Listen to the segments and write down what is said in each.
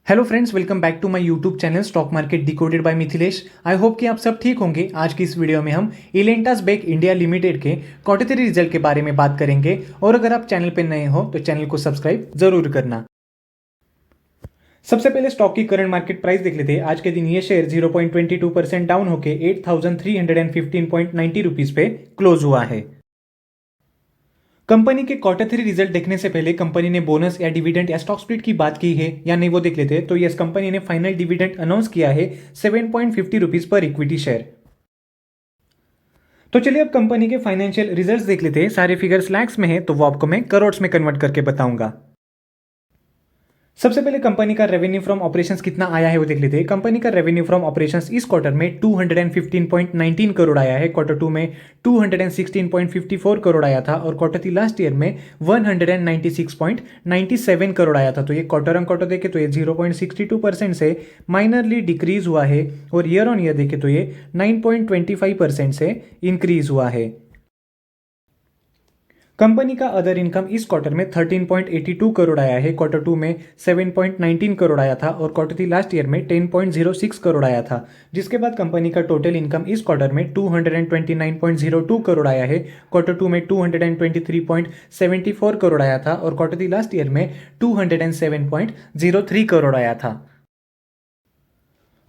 Hello friends, welcome back to my YouTube channel stock market decoded by Mithilesh. I hope कि आप सब ठीक होंगे। आज की इस वीडियो में हम इलेंटास बेक इंडिया लिमिटेड के क्वार्टर 3 रिजल्ट के बारे में बात करेंगे। और अगर आप चैनल पर नए हो तो चैनल को सब्सक्राइब जरूर करना। सबसे पहले स्टॉक की करंट मार्केट प्राइस देख लेते हैं। आज के दिन ये शेयर 0.22% डाउन होकर 8,315.90 रुपीज पे क्लोज हुआ है। कंपनी के क्वार्टर 3 रिजल्ट देखने से पहले कंपनी ने बोनस या डिविडेंड या स्टॉक स्प्लिट की बात की है या नहीं वो देख लेते हैं। तो यस, कंपनी ने फाइनल डिविडेंड अनाउंस किया है 7.50 रुपीज पर इक्विटी शेयर। तो चलिए अब कंपनी के फाइनेंशियल रिजल्ट्स देख लेते हैं। सारे फिगर्स लैक्स में है तो वो आपको मैं करोड़ में कन्वर्ट करके बताऊंगा। सबसे पहले कंपनी का रेवेन्यू फ्रॉम ऑपरेशंस कितना आया है वो देख लेते हैं। कंपनी का रेवेन्यू फ्रॉम ऑपरेशंस इस क्वार्टर में 215.19 करोड़ आया है। क्वार्टर 2 में 216.54 करोड़ आया था और क्वार्टर 3 लास्ट ईयर में 196.97 करोड़ आया था। तो ये क्वार्टर ऑन क्वार्टर देखे तो ये 0.62% से माइनरली डिक्रीज हुआ है और ईयर ऑन ईयर देखे तो ये 9.25% से इंक्रीज हुआ है। कंपनी का अदर इनकम इस क्वार्टर में 13.82 करोड़ आया है। क्वार्टर 2 में 7.19 करोड़ आया था और क्वार्टर 3 लास्ट ईयर में 10.06 करोड़ आया था। जिसके बाद कंपनी का टोटल इनकम इस क्वार्टर में 229.02 करोड़ आया है। क्वार्टर 2 में 223.74 करोड़ आया था और क्वार्टर 3 लास्ट ईयर में 207.03 करोड़ आया था।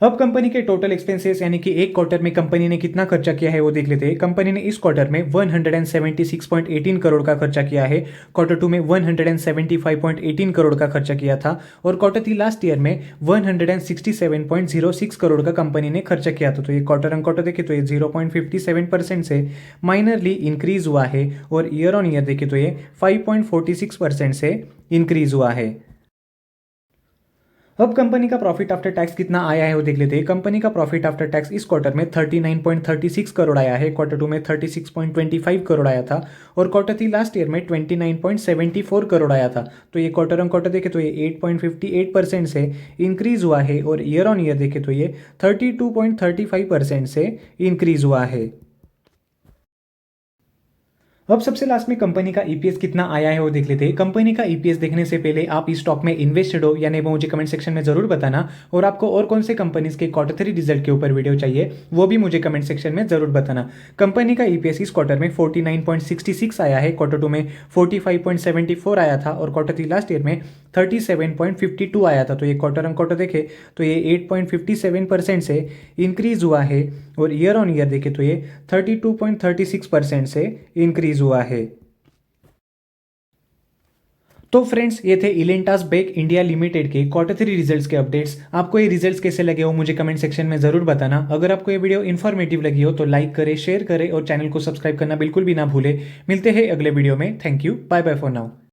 अब कंपनी के टोटल एक्सपेंसेस यानी कि एक क्वार्टर में कंपनी ने कितना खर्चा किया है वो देख लेते हैं। कंपनी ने इस क्वार्टर में 176.18 करोड़ का खर्चा किया है। क्वार्टर 2 में 175.18 करोड़ का खर्चा किया था और क्वार्टर 3 लास्ट ईयर में 167.06 करोड़ का कंपनी ने खर्चा किया था। तो ये क्वार्टर ऑन क्वार्टर देखे तो ये 0.57% से माइनरली इंक्रीज हुआ है और ईयर ऑन ईयर देखे तो ये 5.46% से इंक्रीज हुआ है। अब कंपनी का प्रॉफिट आफ्टर टैक्स कितना आया है वो देख लेते हैं। कंपनी का प्रॉफिट आफ्टर टैक्स इस क्वार्टर में 39.36 करोड़ आया है। क्वार्टर 2 में 36.25 करोड़ आया था और क्वार्टर 3 लास्ट ईयर में 29.74 करोड़ आया था। तो ये क्वार्टर ऑन क्वार्टर देखे तो ये 8.58% से इंक्रीज हुआ है और ईयर ऑन ईयर देखे तो ये 32.35% से इंक्रीज हुआ है। अब सबसे लास्ट में कंपनी का ईपीएस कितना आया है वो देख लेते हैं। कंपनी का ईपीएस देखने से पहले आप इस स्टॉक में इन्वेस्टेड हो या नहीं वो मुझे कमेंट सेक्शन में जरूर बताना। और आपको और कौन से कंपनीज के क्वार्टर 3 रिजल्ट के ऊपर वीडियो चाहिए वो भी मुझे कमेंट सेक्शन में जरूर बताना। कंपनी का ईपीएस इस क्वार्टर में 49.66 आया है। क्वार्टर 2 में 45.74 आया था और क्वार्टर 3 लास्ट ईयर में 37.52 आया था। तो ये क्वार्टर ऑन क्वार्टर देखे तो ये 8.57% से इंक्रीज हुआ है और ईयर ऑन ईयर देखे तो ये 32.36% से इंक्रीज हुआ है। तो फ्रेंड्स, ये थे इलेंटास बेक इंडिया लिमिटेड के क्वार्टर 3 रिजल्ट्स के अपडेट्स। आपको ये रिजल्ट्स कैसे लगे हो मुझे कमेंट सेक्शन में जरूर बताना। अगर आपको ये वीडियो इन्फॉर्मेटिव लगी हो तो लाइक करें, शेयर करें और चैनल को सब्सक्राइब करना बिल्कुल भी ना भूले। मिलते हैं अगले वीडियो में। Thank you, bye bye for now.